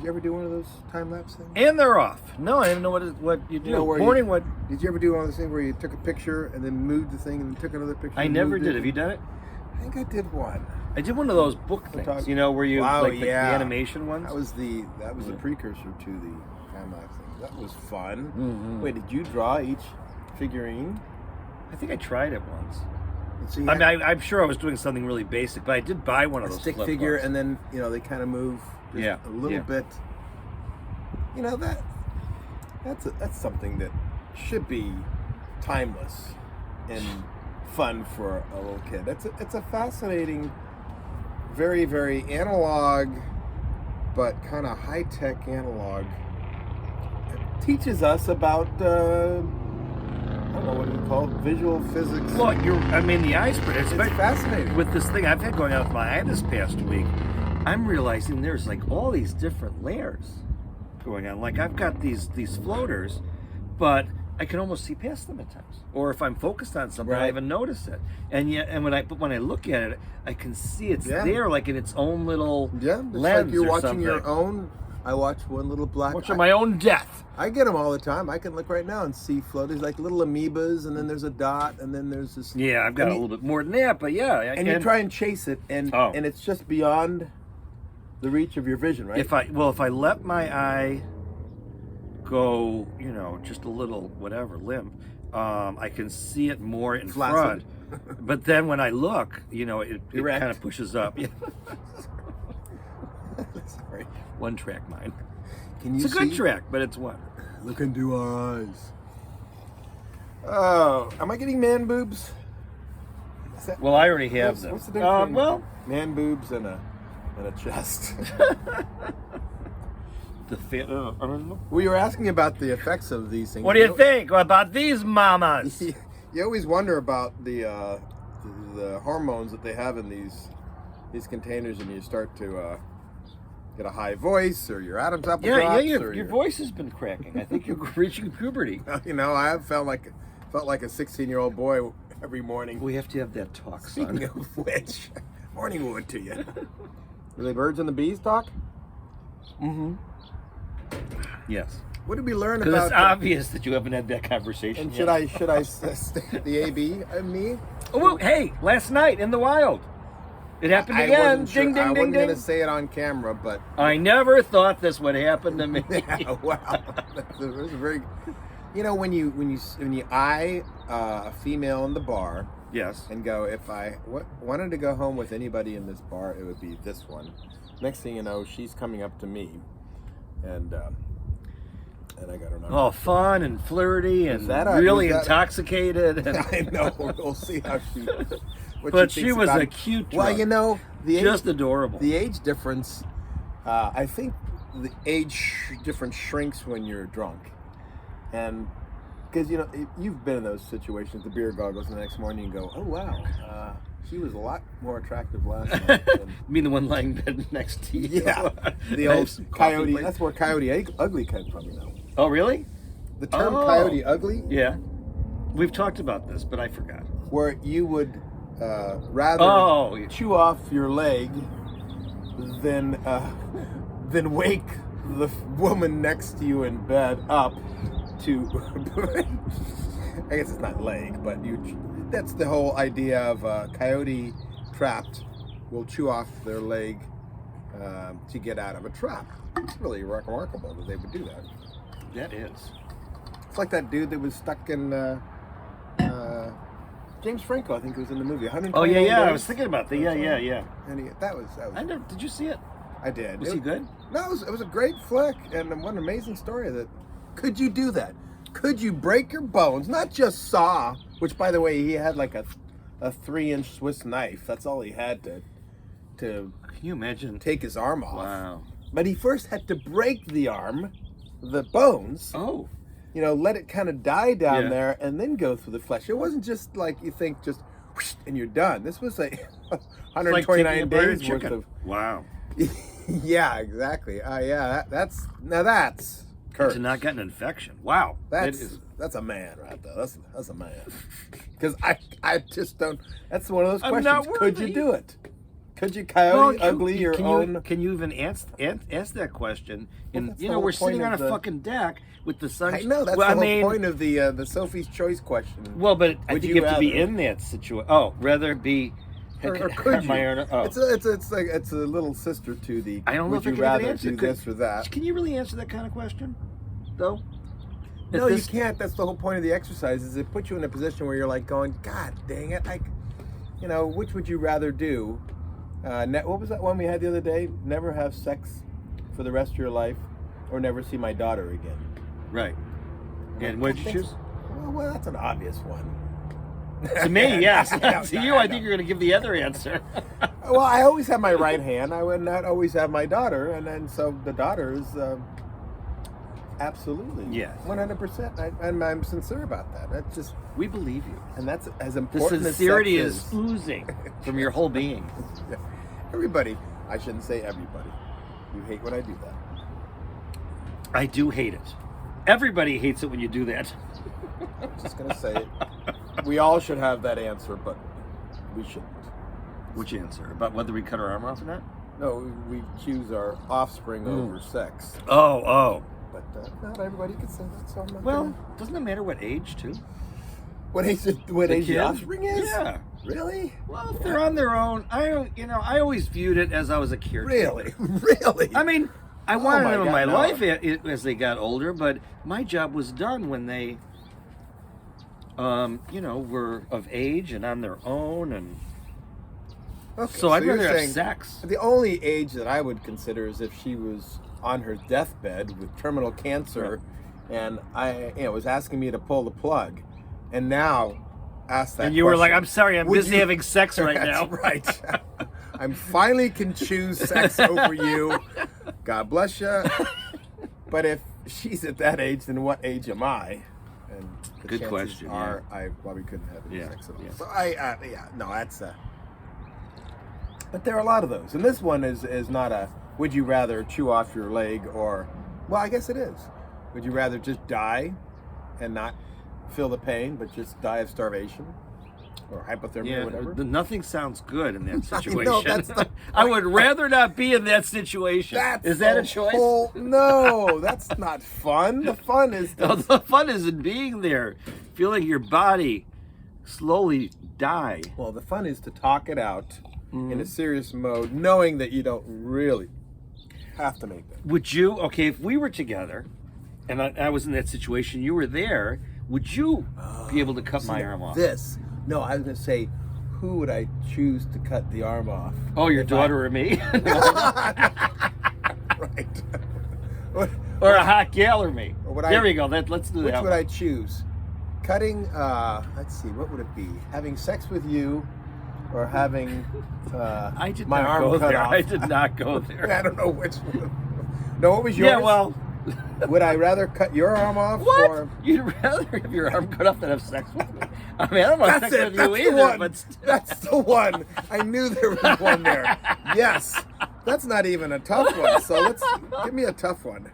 you ever do one of those time lapse things? And they're off. No, I didn't know what you do. You know where Morning, what? Did you ever do one of those things where you took a picture and then moved the thing and then took another picture? I and never moved did. it? Have you done it? I think I did one. I did one of those book things, you know, where you Wow, like the yeah. animation ones. That was the precursor to the time lapse thing. That was fun. Mm-hmm. Wait, did you draw each figurine? I think I tried it once. And so you I mean, had I'm sure I was doing something really basic, but I did buy one of a those stick flip figure, books. and then they kind of move just Yeah, a little yeah. bit. You know that's something that should be timeless and fun for a little kid. It's a fascinating, very very analog, but kind of high tech analog. It teaches us about I don't know what you call it, visual physics. Well, the iceberg. It's fascinating. With this thing I've had going on with my eye this past week, I'm realizing there's like all these different layers going on. Like I've got these floaters, but I can almost see past them at times. Or if I'm focused on something, I Right. even notice it. And yet, when I look at it, I can see it's Yeah. there, like in its own little Yeah, it's lens like you're or watching something. your own. I watch one little black. Watching my own death. I get them all the time. I can look right now and see floaters like little amoebas, and then there's a dot, and then there's this. Yeah, I've got and a little bit more than that, but yeah. And you try and chase it, and Oh. and it's just beyond the reach of your vision, right? If I let my eye go, just a little whatever limp, I can see it more in Flaccid. front. But then when I look, it Erect. kind of pushes up. Yeah. Sorry. One track mine. Can you It's a good see? track, but it's one. Look into our eyes. Oh, am I getting man boobs? Is that- Well, I already have what's, them. What's the difference between Well, man boobs and a chest? I don't know. We were asking about the effects of these things. What do you think about these mamas? You always wonder about the hormones that they have in these containers, and you start to get a high voice, or your Adam's apple Yeah, drops, your or voice has been cracking. I think you're reaching puberty. I have felt like a 16-year-old boy every morning. We have to have that talk, Speaking son. of which, morning wood to you. Were they birds and the bees talk? Mm-hmm. Yes. What did we learn Because about? it's obvious that you haven't had that conversation And yet. should I stay at the AB and me? Oh, well, hey, last night in the wild. It happened I again. wasn't sure. Ding, ding, I ding, wasn't ding. going to say it on camera, but I never thought this would happen to me. yeah, wow, that's a very. When you eye a female in the bar Yes. and go, if I wanted to go home with anybody in this bar, it would be this one. Next thing you know, she's coming up to me, and I got her number. Oh, fun and flirty and that really was that- intoxicated. I know. We'll see how she. What But she she thinks was about a it. cute Well, drunk. the Just adorable. The age difference, I think the age difference shrinks when you're drunk. And because, you've been in those situations, the beer goggles the next morning, you go, oh, wow, she was a lot more attractive last night. You mean the one lying dead next to you? Yeah, the Nice old coffee coyote, place. that's where Coyote Ugly came from, Oh, really? The term Oh. Coyote Ugly, Yeah. We've talked about this, but I forgot. where you would rather Oh, yeah. chew off your leg than wake the woman next to you in bed up to I guess it's not leg, but that's the whole idea of a coyote trapped will chew off their leg to get out of a trap. It's really remarkable that they would do that. That is. It's like that dude that was stuck in James Franco, I think, was in the movie 120 Oh, yeah, yeah. I Days. was thinking about that. Yeah. And that was Did you see it? I did. Was he good? No, it was a great flick, and what an amazing story. That could you do that? Could you break your bones? Not just saw, which, by the way, he had like a 3-inch Swiss knife. That's all he had to Can you imagine? take his arm off. Wow. But he first had to break the arm, the bones. Oh. Let it kind of die down Yeah. there, and then go through the flesh. It wasn't just like you think, just whoosh, and you're done. This was a It's like 129 taking a bird days worth chicken. of. Wow. Yeah, exactly. That's Kurt. To not get an infection. Wow. That's a man right there. That's a man. Because I just don't. That's one of those I'm questions. not Could you worthy. do it? Could you coyote ugly your own? Can you even ask that question? And that's you the know, whole we're sitting point on a of the- fucking deck with the sun. I know that's well, the I whole mean, point of the Sophie's Choice question. Well, but I Would think you you have to be rather? in that situation. Oh, rather be. Or could you? Oh. It's a little sister to the. I don't know Would if I you can even rather answer. do this or that? Can you really answer that kind of question, though? No, This- you can't. That's the whole point of the exercise. Is it puts you in a position where you're like going, God dang it! Which would you rather do? What was that one we had the other day? Never have sex for the rest of your life, or never see my daughter again. Right. And what did you choose? Well, that's an obvious one. To me, yes. No, To no, you, no. I think you're going to give the other answer. Well, I always have my right hand. I would not always have my daughter, and then so the daughter is absolutely, Yes. 100%. And I'm sincere about that. That's just, We believe you. and that's as The important. sincerity as is sex oozing from your whole being. Everybody, I shouldn't say everybody. You hate when I do that. I do hate it. Everybody hates it when you do that. I'm just gonna say it. We all should have that answer, but we shouldn't. Which answer? About whether we cut our arm off or not? No, we choose our offspring over sex. Oh. But not everybody can say that. So I'm not Well, gonna... doesn't it matter what age, too? What age The the kid? offspring is? Yeah. Really? Well, if they're on their own, I always viewed it as I was a caretaker. Really? I mean, I wanted my them in God, my no. life as they got older, but my job was done when they, were of age and on their own, and Okay, so I'd you're rather have saying sex. The only age that I would consider is if she was on her deathbed with terminal cancer, and I, was asking me to pull the plug, and now ask that. And you were like, question. "I'm sorry, I'm Would busy you- having sex right That's now." right. I'm finally can choose sex over you. God bless you. But if she's at that age, then what age am I? And the Good chances question, Are I probably couldn't have any Yeah, sex at all. yeah. So no, that's But there are a lot of those, and this one is not a. Would you rather chew off your leg or? Well, I guess it is. Would you rather just die, and not feel the pain, but just die of starvation, or hypothermia, or whatever? Nothing sounds good in that situation. know, that's the I would rather not be in that situation. Is that a choice? No, that's not fun. The fun is No, the fun is in being there, feeling your body slowly die. well, the fun is to talk it out in a serious mode, knowing that you don't really have to make that. Would you, okay, if we were together and I was in that situation, you were there, would you be able to cut my arm off? No, I was going to say, who would I choose to cut the arm off? Oh, your daughter or me? Right. Or a hot gal or me? Or would There I- we go. Let's do Which that. would I choose? Cutting, let's see, what would it be? Having sex with you or having I did my not arm go cut there. off? I did not go there. I don't know which one. No, what was yours? Yeah, well, Would I rather cut your arm off what? or... You'd rather have your arm cut off than have sex with me? I mean, I don't want That's sex it. with That's you the either, one. but still. That's the one. I knew there was one there. Yes. That's not even a tough one. So let's give me a tough one.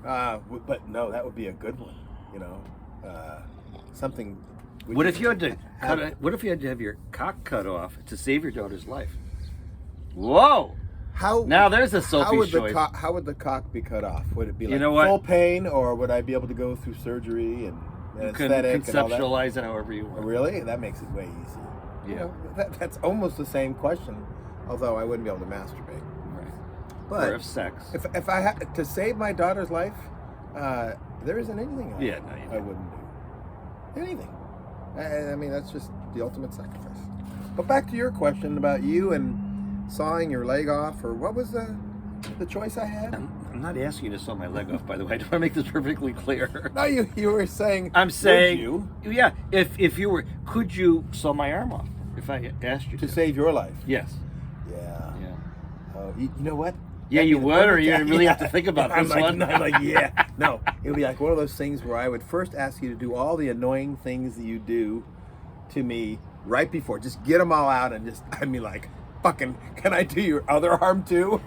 But no, that would be a good one. Something. What if you had to what if you had to have your cock cut off to save your daughter's life? Whoa! How Now there's a how Sophie's would the choice. how would the cock be cut off? Would it be like know what? full pain, or would I be able to go through surgery and You can aesthetic and all that? conceptualize it however you want. Really? That makes it way easy. Yeah. That's almost the same question, although I wouldn't be able to masturbate. Right. But Or have sex. if I had to save my daughter's life, there isn't anything Yeah, no, you I don't. wouldn't do. Anything. I mean, that's just the ultimate sacrifice. But back to your question about you and sawing your leg off, or what was the choice I had? I'm not asking you to saw my leg off, by the way. I just want to make this perfectly clear. No, you were saying. I'm saying, would you, yeah. If you were, could you saw my arm off? If I asked you to save your life. Yes. Yeah. Yeah. You know what? Yeah, That'd you be the would, or perfect- you really have to think about I'm this like, one. No, I'm like, yeah. No, it would be like one of those things where I would first ask you to do all the annoying things that you do to me right before. Just get them all out and just, I'd be like, fucking, can I do your other arm too?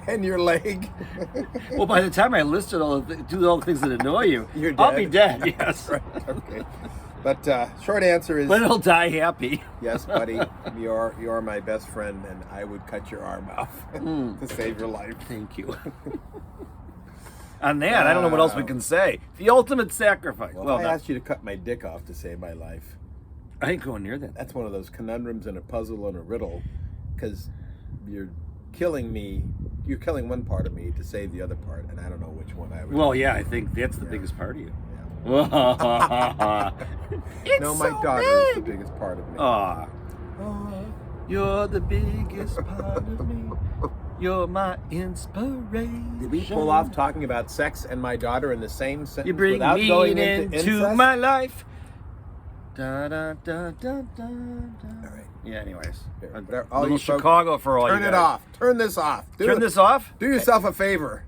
And your leg? Well, by the time I listed do all the things that annoy you, You're I'll be dead. dead. Yes. Right, okay. But short answer is But he'll die happy. yes, buddy. You're my best friend, and I would cut your arm off to save your life. Thank you. On that, I don't know what else we can say. The ultimate sacrifice. Well, I no, asked you to cut my dick off to save my life. I ain't going near that. That's one of those conundrums in a puzzle and a riddle, because you're killing me. You're killing one part of me to save the other part, and I don't know which one I would. Well, yeah, I think that's the biggest part of you. Yeah. It's No, my so daughter is the big. biggest part of me. Aw. You're the biggest part of me. You're my inspiration. Did we pull off talking about sex and my daughter in the same sentence You bring without me going into incest? my life. Da, da, da, da, da, da. All right. Yeah, anyways. Here, all Little you folks, Chicago for all turn you it guys. off. Turn this off. Turn this off? Do yourself a favor.